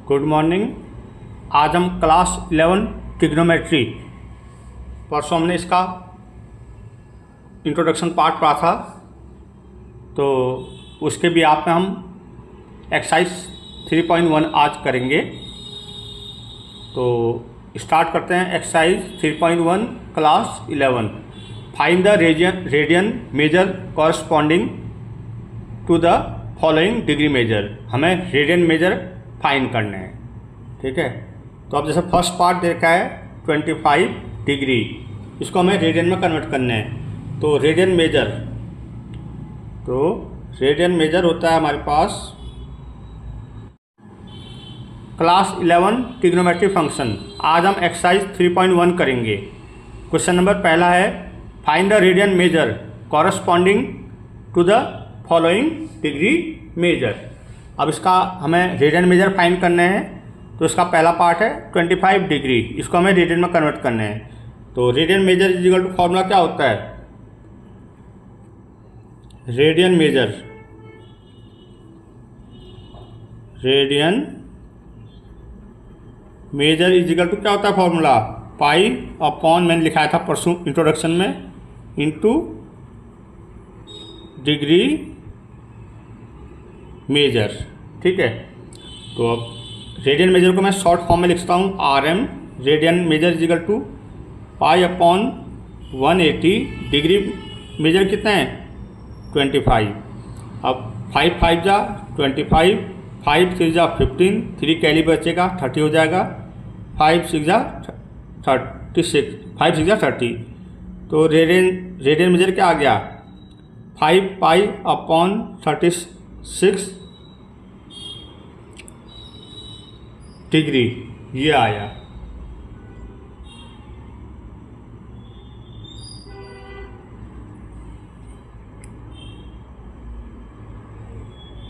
Good morning. आज हम class 11 trigonometry, परसों हमने इसका इंट्रोडक्शन पार्ट पढ़ा था, तो उसके भी आप में हम एक्सरसाइज 3.1 आज करेंगे। तो स्टार्ट करते हैं exercise 3.1 class 11। Find the radian measure corresponding to the following degree measure. हमें रेडियन मेजर फाइंड करने हैं, ठीक है। तो अब जैसे फर्स्ट पार्ट देखा है 25 डिग्री, इसको हमें रेडियन में कन्वर्ट करने हैं। तो रेडियन मेजर होता है हमारे पास क्लास 11 ट्रिग्नोमेट्री फंक्शन। आज हम एक्सरसाइज 3.1 करेंगे। क्वेश्चन नंबर पहला है find the radian measure corresponding to the following degree measure. अब इसका हमें रेडियन मेजर फाइंड करने हैं, तो इसका पहला पार्ट है 25 डिग्री, इसको हमें रेडियन में कन्वर्ट करने हैं। तो radian measure is equal to formula क्या होता है, radian measure is equal to क्या होता है फॉर्मूला, पाई अपॉन, मैंने लिखाया था परसों इंट्रोडक्शन में, इनटू डिग्री मेजर, ठीक है। तो अब रेडियन मेजर को मैं शॉर्ट फॉर्म में लिखता हूँ RM, radian measure is equal to pi upon 180, degree measure कितने हैं 25। अब 5 5 जा 25, 5 3 जा 15, 3 कैली बचेगा 30 हो जाएगा, 5 6 जा 36, 5 6 जा 30। तो रेडियन मेजर क्या आ गया 5 पाई अपॉन 36 डिग्री, ये आया।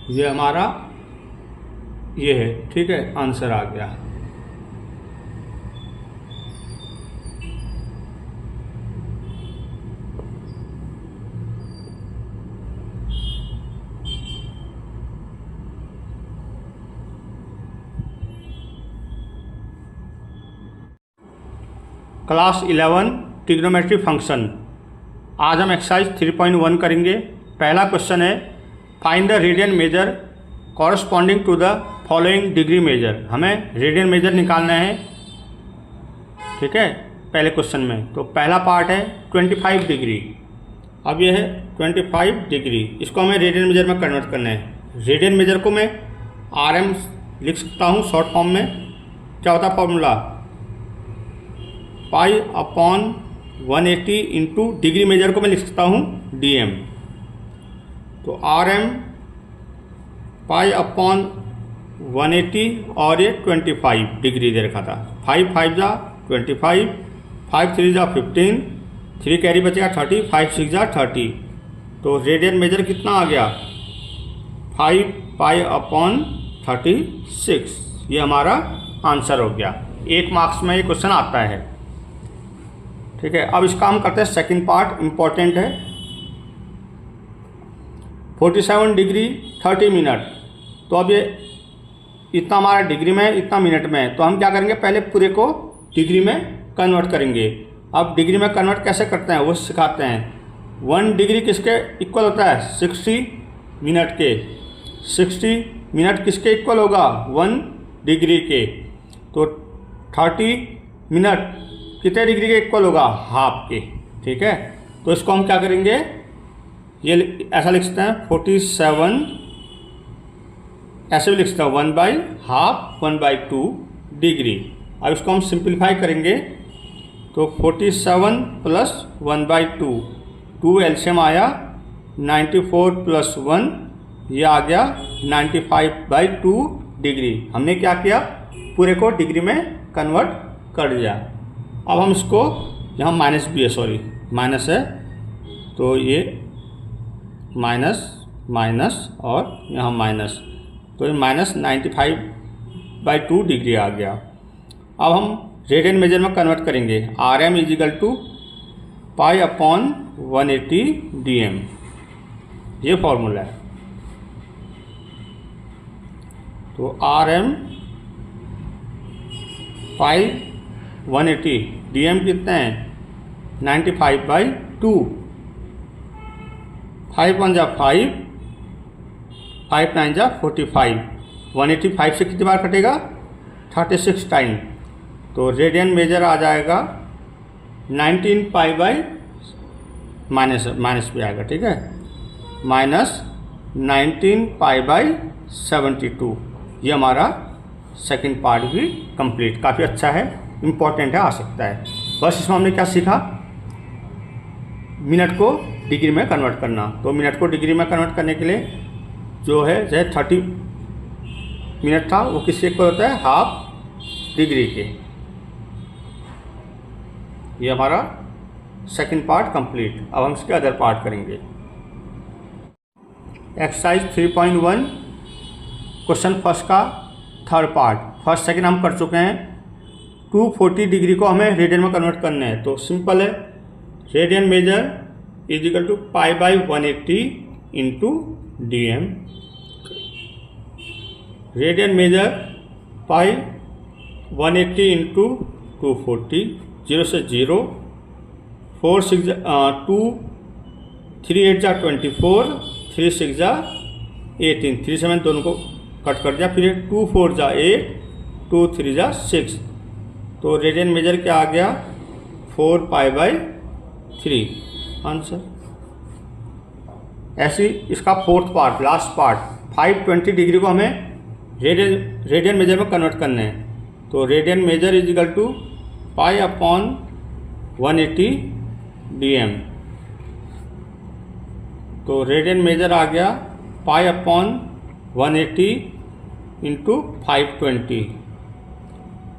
ये हमारा ये है, ठीक है, आंसर आ गया। Class 11 trigonometry function. आज हम एक्सरसाइज 3.1 करेंगे। पहला क्वेश्चन है find the radian measure corresponding to the following degree measure. हमें रेडियन मेजर निकालना है, ठीक है, पहले क्वेश्चन में। तो पहला पार्ट है 25 डिग्री। अब यह है 25 डिग्री, इसको हमें रेडियन मेजर में कन्वर्ट करना है। रेडियन मेजर को मैं RM लिख सकता हूँ शॉर्ट फॉर्म में। क्या होता है formula, pi upon 180 into degree measure को मैं लिख सकता हूँ DM। तो RM पाई अपॉन 180 और ये 25 डिग्री दे रखा था। 5 5 जा 25, 5 3 जा 15, 3 कैरी बचेगा 30, 5 6 जा 30। तो रेडियन मेजर कितना आ गया 5 पाई अपॉन 36, ये हमारा आंसर हो गया। 1 मार्क्स में ये क्वेश्चन आता है, ठीक है। अब इसका हम करते हैं सेकंड पार्ट, इम्पॉर्टेंट है। 47 डिग्री 30 मिनट। तो अब ये इतना हमारा डिग्री में, इतना मिनट में, तो हम क्या करेंगे पहले पूरे को डिग्री में कन्वर्ट करेंगे। अब डिग्री में कन्वर्ट कैसे करते हैं वो सिखाते हैं। 1 डिग्री किसके इक्वल होता है 60 मिनट के। 60 मिनट किसके इक्वल होगा 1 डिग्री के। तो 30 मिनट कितने डिग्री के इक्वल होगा हाफ के, ठीक है। तो इसको हम क्या करेंगे, ये ऐसा लिख सकते हैं 47, ऐसे भी लिख सकते हैं 1/2 1/2 डिग्री। अब इसको हम सिंप्लीफाई करेंगे तो 47 प्लस 1/2, 2 एलसीएम आया 94 प्लस 1, ये आ गया 95/2 डिग्री। हमने क्या किया पूरे को डिग्री में कन्वर्ट कर दिया। अब हम इसको, यहाँ माइनस भी है, सॉरी माइनस है, तो ये माइनस माइनस और यहाँ माइनस, तो ये माइनस 95/2 डिग्री आ गया। अब हम रेडियन मेजर में कन्वर्ट करेंगे। RM is equal to pi upon 180 DM, ये फॉर्मूला है। तो RM पाई 180, DM कितने हैं 95/2, 5 1 जा 5, 5 9 जा 45, 185 से कितनी बार कटेगा 36 टाइम। तो रेडियन मेजर आ जाएगा 19 पाई बाई माइनस भी आएगा, ठीक है, -19 पाई बाई 72। ये हमारा सेकंड पार्ट भी कंप्लीट, काफ़ी अच्छा है, इम्पॉर्टेंट है, आ सकता है। बस इसमें हमने क्या सीखा, मिनट को डिग्री में कन्वर्ट करना। तो मिनट को डिग्री में कन्वर्ट करने के लिए जो है जैसे 30 मिनट था वो किसके इक्वल होता है, हाफ डिग्री के। ये हमारा सेकंड पार्ट कंप्लीट। अब हम इसके अदर पार्ट करेंगे। एक्सरसाइज 3.1 क्वेश्चन फर्स्ट का थर्ड पार्ट, फर्स्ट सेकंड हम कर चुके हैं। 240 डिग्री को हमें रेडियन में कन्वर्ट करना है। तो सिंपल है, radian measure is equal to pi by 180 into DM। Radian measure pi 180 into 240, 0 से 0, 4 6 2 3 8 जा 24, 3 6 जा 18, 3 से मैंने दोनों को कट कर दिया। फिर 2 4 जा 8, 2 3 जा 6। तो रेडियन मेजर क्या आ गया 4 पाई बाई 3 आंसर। ऐसे इसका fourth part, last part, 520 degree को हमें रेडियन मेजर में कन्वर्ट करना है। तो radian measure is equal to pi upon 180 DM। तो रेडियन मेजर आ गया पाई अपॉन 180 इंटू 520।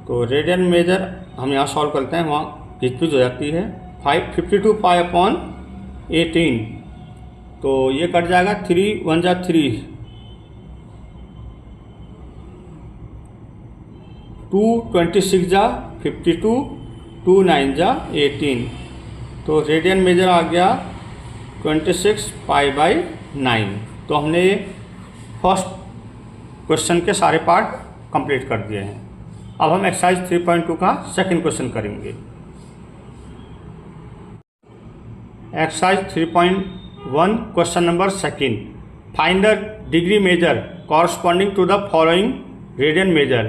तो रेडियन मेजर हम यहाँ सॉल्व करते हैं, वहाँ हिचपिच हो जाती है। 52 पाई अपॉन 18, तो ये कट जाएगा, 3 1 जा 3, 2 26 जा 52, 2 9 जा 18। तो रेडियन मेजर आ गया 26 पाई बाई 9। तो हमने फर्स्ट क्वेश्चन के सारे पार्ट कंप्लीट कर दिए हैं। अब हम एक्सरसाइज 3.2 का सेकंड क्वेश्चन करेंगे। Exercise 3.1 question number second, find the degree measure corresponding to the following radian measure.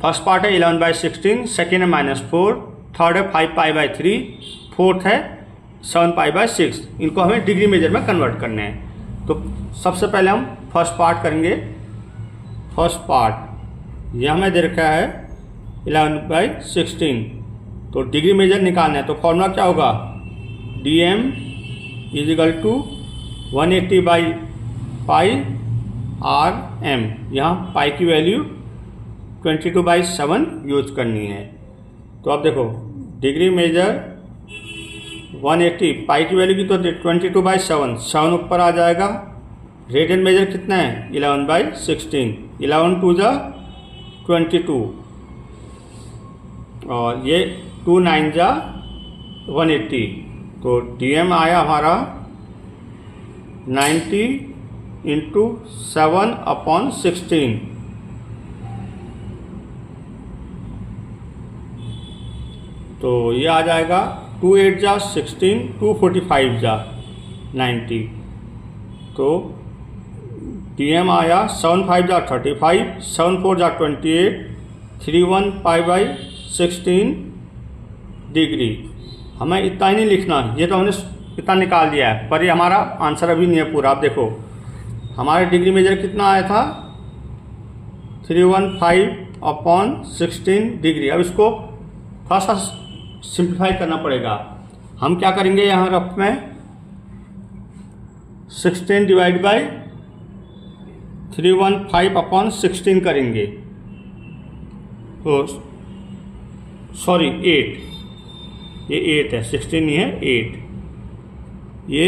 First part है 11/16, सेकेंड है -4, थर्ड है 5 पाई बाई 3, फोर्थ है 7 पाई बाई 6। इनको हमें डिग्री मेजर में कन्वर्ट करने हैं। तो सबसे पहले हम फर्स्ट पार्ट करेंगे। फर्स्ट पार्ट यह हमें दे रखा है 11/16, तो डिग्री मेजर निकालना है। तो फॉर्मूला क्या होगा, DM is equal to 180 by pi RM। यहाँ पाई की वैल्यू 22/7 यूज करनी है। तो अब देखो डिग्री मेजर 180, पाई की वैल्यू की तो 22/7, 7 ऊपर आ जाएगा। रेडियन मेजर कितना है 11/16, 11 2 जा 22, और ये 2 9 जा 180। तो DM आया हमारा 90 इंटू 7 अपॉन 16। तो ये आ जाएगा 2 8 जा 16, 2 45 जा 90। तो DM आया 7 5 जा 35, 7 4 जा 28, 3 1 पाई बाई 16 डिग्री। हमें इतना ही नहीं लिखना, ये तो हमने इतना निकाल दिया है, पर ये हमारा आंसर अभी नहीं है पूरा। आप देखो हमारा डिग्री मेजर कितना आया था 315 अपॉन 16 डिग्री। अब इसको थोड़ा सा सिंप्लीफाई करना पड़ेगा। हम क्या करेंगे, यहाँ रफ में 16 डिवाइड बाई 315 अपॉन 16 करेंगे। तो सॉरी 8, ये 8 है, 16 नहीं है 8, ये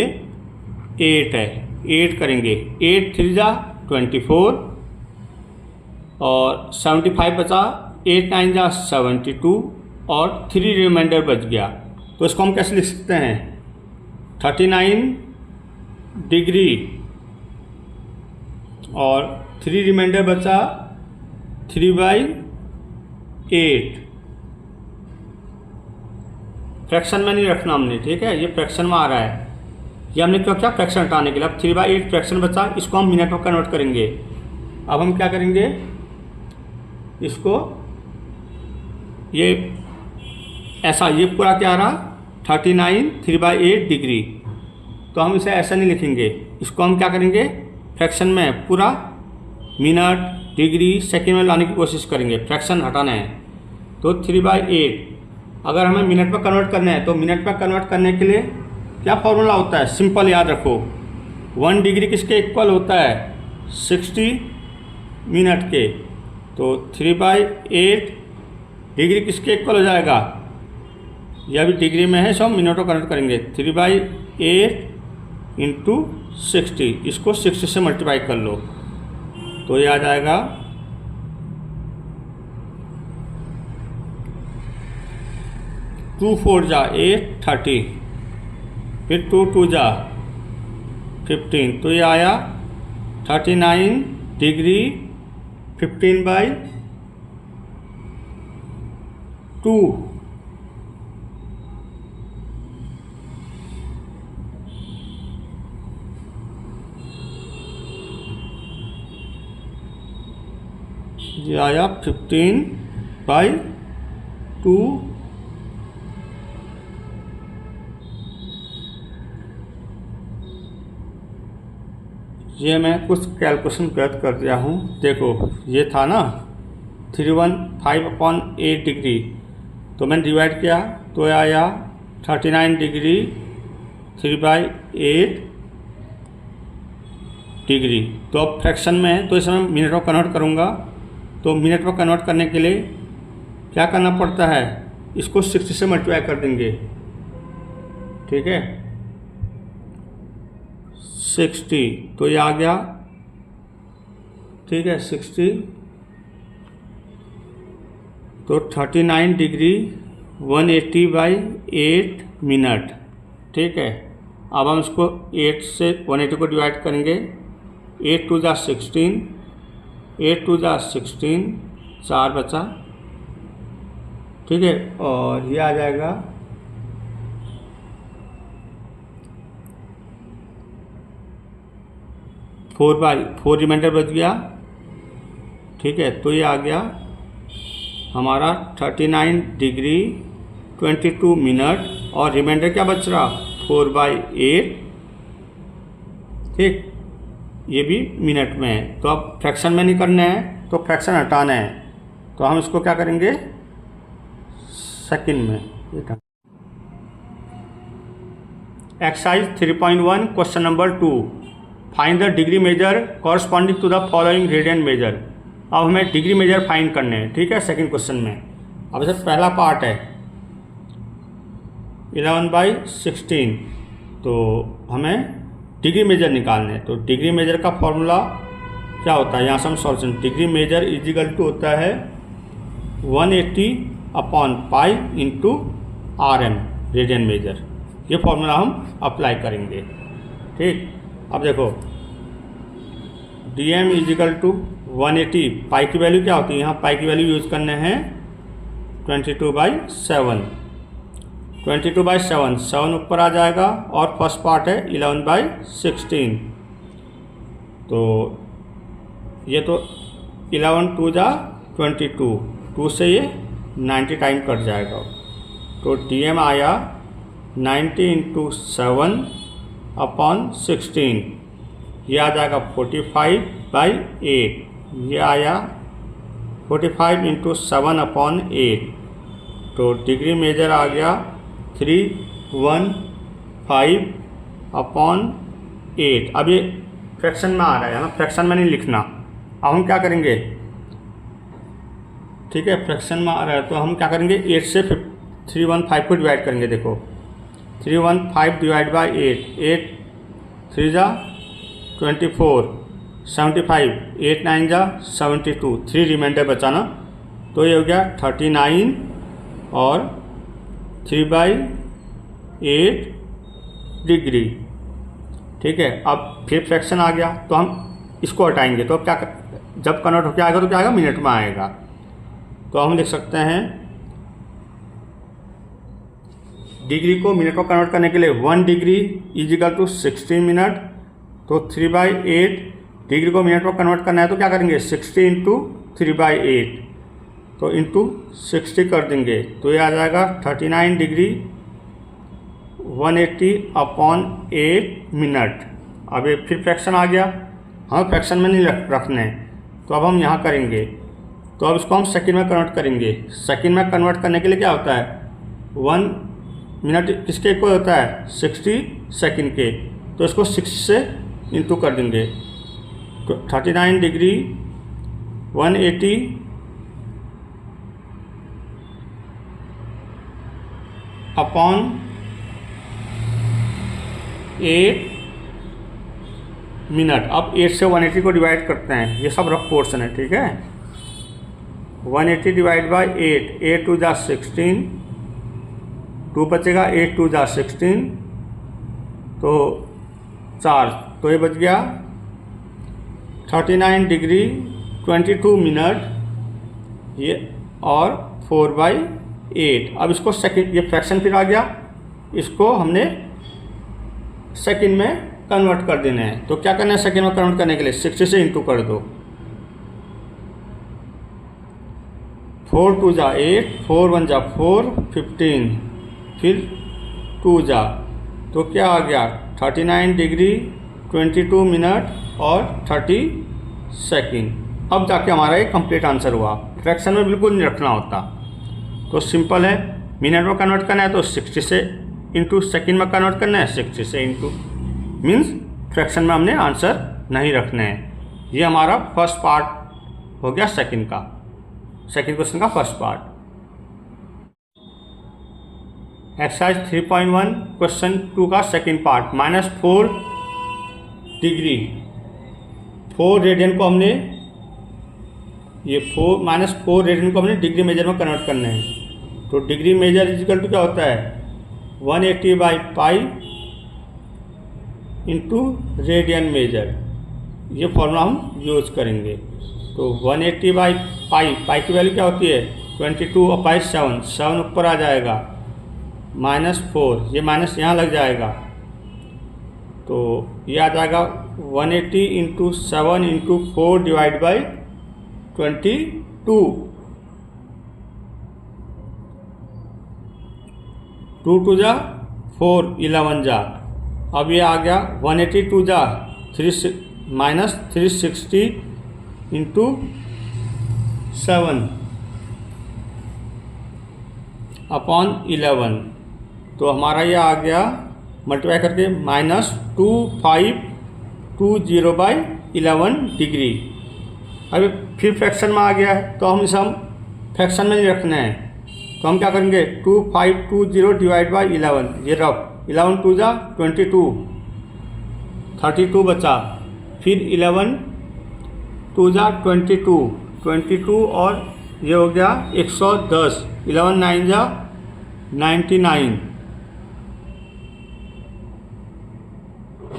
8 है, 8 करेंगे। 8 3 जा 24, और 75 बचा, 8 9 जा 72, और 3 रिमाइंडर बच गया। तो इसको हम कैसे लिख सकते हैं, 39 डिग्री और 3 रिमाइंडर बचा 3/, 8 फ्रैक्शन में नहीं रखना हमने, ठीक है, ये फ्रैक्शन में आ रहा है। ये हमने क्यों, क्या फ्रैक्शन हटाने के लिए। अब 3/8 फ्रैक्शन बचा, इसको हम मिनट में कन्वर्ट करेंगे। अब हम क्या करेंगे, इसको ये ऐसा, ये पूरा क्या आ रहा 39 3/8 डिग्री, तो हम इसे ऐसा नहीं लिखेंगे, इसको हम क्या करेंगे फ्रैक्शन में पूरा मिनट डिग्री सेकेंड में लाने की कोशिश करेंगे, फ्रैक्शन हटाना है। तो 3/8 अगर हमें मिनट में कन्वर्ट करना है तो मिनट में कन्वर्ट करने के लिए क्या फॉर्मूला होता है, सिंपल याद रखो, 1 डिग्री किसके इक्वल होता है 60 मिनट के। तो 3/8 डिग्री किसके इक्वल हो जाएगा, यह भी डिग्री में है, सब मिनट में कन्वर्ट करेंगे। 3/8 इंटू 60, इसको 60 से मल्टीप्लाई कर लो तो ये आ जाएगा 2 4 जा 8 30, फिर 2 2 जा 15, तो ये आया 39 डिग्री 15/2। ये आया 15/2। ये मैं कुछ कैलकुलेशन गलत कर दिया हूँ, देखो ये था ना 315/8 डिग्री, तो मैंने डिवाइड किया तो आया 39 डिग्री 3/8 डिग्री। तो अब फ्रैक्शन में है तो इसे मैं मिनट में कन्वर्ट करूँगा, तो मिनट में कन्वर्ट करने के लिए क्या करना पड़ता है, इसको 60 से मल्टीप्लाई कर देंगे, ठीक है 60, तो ये आ गया, ठीक है 60, तो 39 डिग्री 180/8 मिनट, ठीक है। अब हम इसको 8 से 180 को डिवाइड करेंगे, 8 2 जा 16, 8 2 जा 16, 4 बचा, ठीक है, और ये आ जाएगा 4/4 रिमाइंडर बच गया, ठीक है, तो ये आ गया हमारा 39 डिग्री 22 मिनट, और रिमाइंडर क्या बच रहा 4/8, ठीक, ये भी मिनट में है। तो अब फ्रैक्शन में नहीं करना है, तो फ्रैक्शन हटाना है, तो हम इसको क्या करेंगे सेकंड में। Exercise 3.1 question number 2, find the degree measure corresponding to the following radian measure. अब हमें डिग्री मेजर फाइंड करने हैं, ठीक है, सेकंड क्वेश्चन में। अब सर पहला पार्ट है 11/16, तो हमें डिग्री मेजर निकालने हैं। तो डिग्री मेजर का फॉर्मूला क्या होता है, यहाँ से हम solution, degree measure is equal to होता है 180/π इंटू RM रेडियन मेजर। ये फॉर्मूला हम अप्लाई करेंगे, ठीक। अब देखो DM इजिकल टू 180, पाई की वैल्यू क्या होती है, यहाँ पाई की वैल्यू यूज़ करने हैं 22/7, 22/7, 7 ऊपर आ जाएगा, और फर्स्ट पार्ट है 11/16, तो ये तो 11 2 जा 22, 2 से ये 90 टाइम कट जाएगा, तो DM आया 90 इंटू 7/16, ये आ जाएगा 45/8, ये आया 45 इंटू 7/8, तो डिग्री मेजर आ गया 315/8। अब ये फ्रैक्शन में आ रहा है ना, फ्रैक्शन में नहीं लिखना। अब हम क्या करेंगे, ठीक है, फ्रैक्शन में आ रहा है तो हम क्या करेंगे 8 से 315 को डिवाइड करेंगे। देखो 315 डिवाइड बाई 8, 8 3 जा 24, 75, 8 9 जा 72, 3 रिमाइंडर बचाना, तो ये हो गया 39 और 3/8 डिग्री, ठीक है। अब फिर फ्रैक्शन आ गया तो हम इसको हटाएंगे, तो अब क्या जब कन्वर्ट होकर आएगा तो क्या आएगा, मिनट में आएगा। तो हम लिख सकते हैं डिग्री को मिनट में कन्वर्ट करने के लिए 1 डिग्री इजिकल टू 60 मिनट। तो 3/8 डिग्री को मिनट में कन्वर्ट करना है तो क्या करेंगे 60 इंटू 3/8 तो इंटू 60 कर देंगे तो ये आ जाएगा 39 डिग्री 180/8 मिनट। अब ये फिर फ्रैक्शन आ गया, हमें फ्रैक्शन में नहीं रखना है तो अब हम यहाँ करेंगे। तो अब इसको हम सेकंड में कन्वर्ट करेंगे। सेकंड में कन्वर्ट करने के लिए क्या होता है 1 मिनट किसके इक्वल होता है 60 सेकंड के, तो इसको 60 से इंटू कर देंगे तो 39 डिग्री 180/8 मिनट। अब 8 से 180 को डिवाइड करते हैं, ये सब रफ पोर्शन है, ठीक है। 180 डिवाइड बाई 8, 8 2 जा 16, 2 बचेगा 8 2 जा 16 तो 4, तो ये बच गया 39 डिग्री 22 मिनट ये और 4/8। अब इसको सेकंड, ये फ्रैक्शन फिर आ गया, इसको हमने सेकंड में कन्वर्ट कर देना है। तो क्या करना है सेकंड में कन्वर्ट करने के लिए 60 से इंटू कर दो, 4 2 जा 8, 4 1 जा 4, 15 फिर 2 जा तो क्या आ गया 39 डिग्री 22 मिनट और 30 सेकंड। अब जाके हमारा ये कंप्लीट आंसर हुआ। फ्रैक्शन में बिल्कुल नहीं रखना होता, तो सिंपल है। मिनट में कन्वर्ट करना है तो 60 से इंटू, सेकंड में कन्वर्ट करना है 60 से इंटू, मीन्स फ्रैक्शन में हमने आंसर नहीं रखना है। ये हमारा फर्स्ट पार्ट हो गया सेकंड क्वेश्चन का फर्स्ट पार्ट। एक्सरसाइज 3.1 क्वेश्चन 2 का सेकंड पार्ट। -4 डिग्री 4 रेडियन को हमने -4 रेडियन को हमने डिग्री मेजर में कन्वर्ट करना है। तो डिग्री मेजर इजिकल टू क्या होता है 180/पाई इंटू रेडियन मेजर, ये फॉर्मूला हम यूज करेंगे। तो 180/पाई, पाई की वैल्यू क्या होती है 22 और पाई 7, 7 ऊपर आ जाएगा, -4 ये माइनस यहाँ लग जाएगा तो ये आ जाएगा 180 इंटू 7 इंटू 4 डिवाइड बाई 22, 2 2 जा 4, 11 जा। अब ये आ गया 182 जा -360 इंटू 7/11, तो हमारा ये आ गया मल्टीप्लाई करके -2520/11 डिग्री। अभी फिर फ्रैक्शन में आ गया है तो हम इसे फ्रैक्शन में नहीं रखना है, तो हम क्या करेंगे 2520 डिवाइड बाई 11, ये रफ 11 2 जा 22, 32 बचा, फिर 11 2 जा 22 और ये हो गया 110, 11 9 जा 99।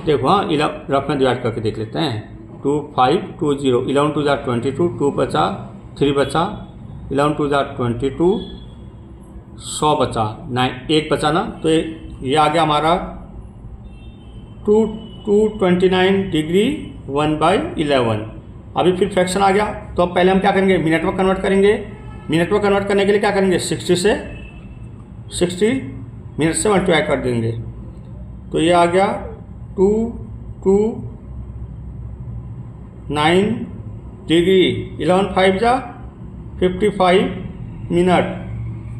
देखो हाँ रफ में डिवाइड करके देख लेते हैं 2520, 11 2 जा 22, 2 बचा 3 बचा, 11 2 जा 22, 100 बचा, 1 बचा ना, तो ये आ गया हमारा 229 डिग्री 1/11। अभी फिर फ्रैक्शन आ गया तो अब पहले हम क्या करेंगे मिनट में कन्वर्ट करेंगे। मिनट में कन्वर्ट करने के लिए क्या करेंगे 60 मिनट से मल्टीप्लाई कर देंगे, तो ये आ गया 229 डिग्री 11 5 जा 55 मिनट,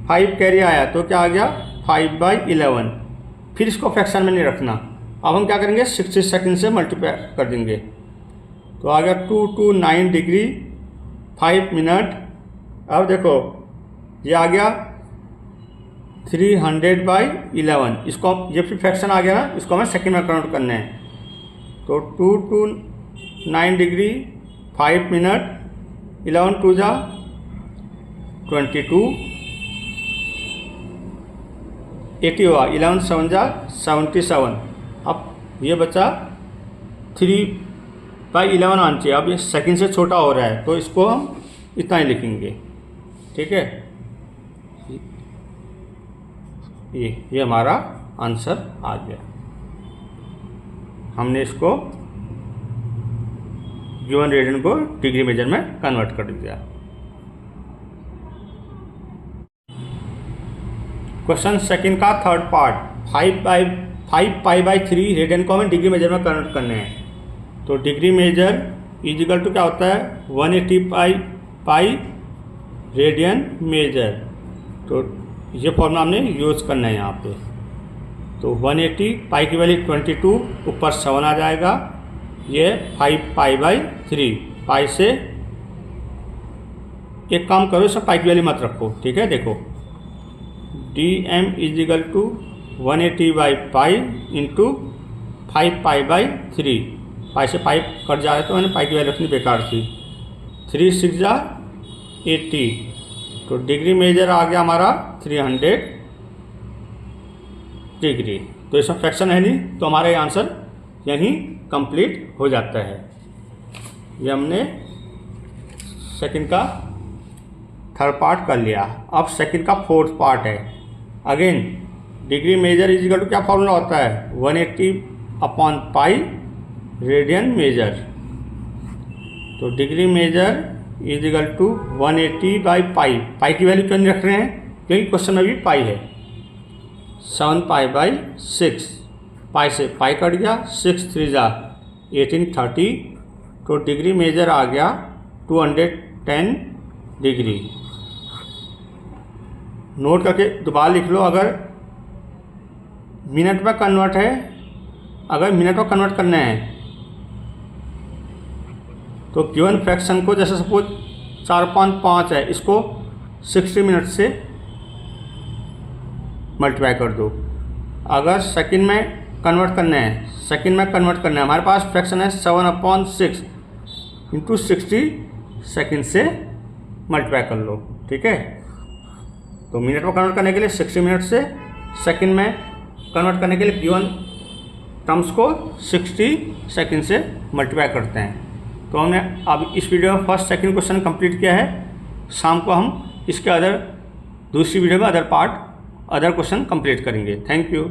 5 कैरी आया तो क्या आ गया 5/11। फिर इसको फ्रैक्शन में नहीं रखना, अब हम क्या करेंगे 60 सेकंड से मल्टीप्लाई कर देंगे, तो आ गया 229 डिग्री 5 मिनट। अब देखो ये आ गया 300/11, इसको ये फिर फ्रैक्शन आ गया ना, इसको हमें सेकंड में कन्वर्ट करना है। तो 229 डिग्री 5 मिनट, 11 2 जा 22, 80 हुआ, 11 7 जा 77। अब ये बचा 3/11 आना चाहिए। अब ये सेकंड से छोटा हो रहा है तो इसको हम इतना ही लिखेंगे। ठीक है, ये हमारा आंसर आ गया। हमने इसको गिवन रेडियन को डिग्री मेजर में कन्वर्ट कर दिया। क्वेश्चन सेकंड का थर्ड पार्ट, 5π/3 रेडियन को हमें डिग्री मेजर में कन्वर्ट करने हैं। तो डिग्री मेजर इजिकल टू क्या होता है, 180 पाई रेडियन मेजर। तो ये फॉर्मूला हमने यूज़ करना है यहाँ पे। तो 180 पाई की वैल्यू 22, ऊपर 7 आ जाएगा, ये 5π/3। पाई से एक काम करो, सब पाई की वैल्यू मत रखो, ठीक है। देखो dm इजिकल टू 180/पाई इंटू 5π/3। पाई से पाई कट जा रहा है तो मैंने पाई की वैल्यू रखनी बेकार थी। 3 6 जा 80, तो डिग्री मेजर आ गया हमारा 300 डिग्री। तो इसमें फ्रैक्शन है नहीं, तो हमारा ये आंसर यहीं कंप्लीट हो जाता है। ये हमने सेकंड का थर्ड पार्ट कर लिया। अब सेकंड का फोर्थ पार्ट है। Again degree measure is equal to क्या फॉर्मूला होता है, 180/पाई रेडियन मेजर। तो डिग्री मेजर इजिकल टू 180/पाई। पाई की वैल्यू क्यों नहीं रख रहे हैं, क्योंकि क्वेश्चन में भी पाई है। 7π/6, पाई से पाई कट गया, 6 3 जा 18 30, तो डिग्री मेजर आ गया 210 डिग्री। नोट करके दोबारा लिख लो। अगर मिनट में कन्वर्ट है, अगर मिनट में कन्वर्ट करना है तो गिवन फ्रैक्शन को, जैसे सपोज 4.5 है, इसको 60 मिनट से मल्टीप्लाई कर दो। अगर सेकंड में कन्वर्ट करना है, सेकंड में कन्वर्ट करना है, हमारे पास फ्रैक्शन है 7/6 इंटू 60 सेकंड से मल्टीप्लाई कर लो, ठीक है। तो मिनट में कन्वर्ट करने के लिए 60 मिनट से, सेकंड में कन्वर्ट करने के लिए गिवन टर्म्स को 60 सेकंड से मल्टीप्लाई करते हैं। तो हमने अब इस वीडियो में फर्स्ट सेकंड क्वेश्चन कंप्लीट किया है। शाम को हम इसके दूसरी वीडियो में अदर क्वेश्चन कंप्लीट करेंगे। Thank you.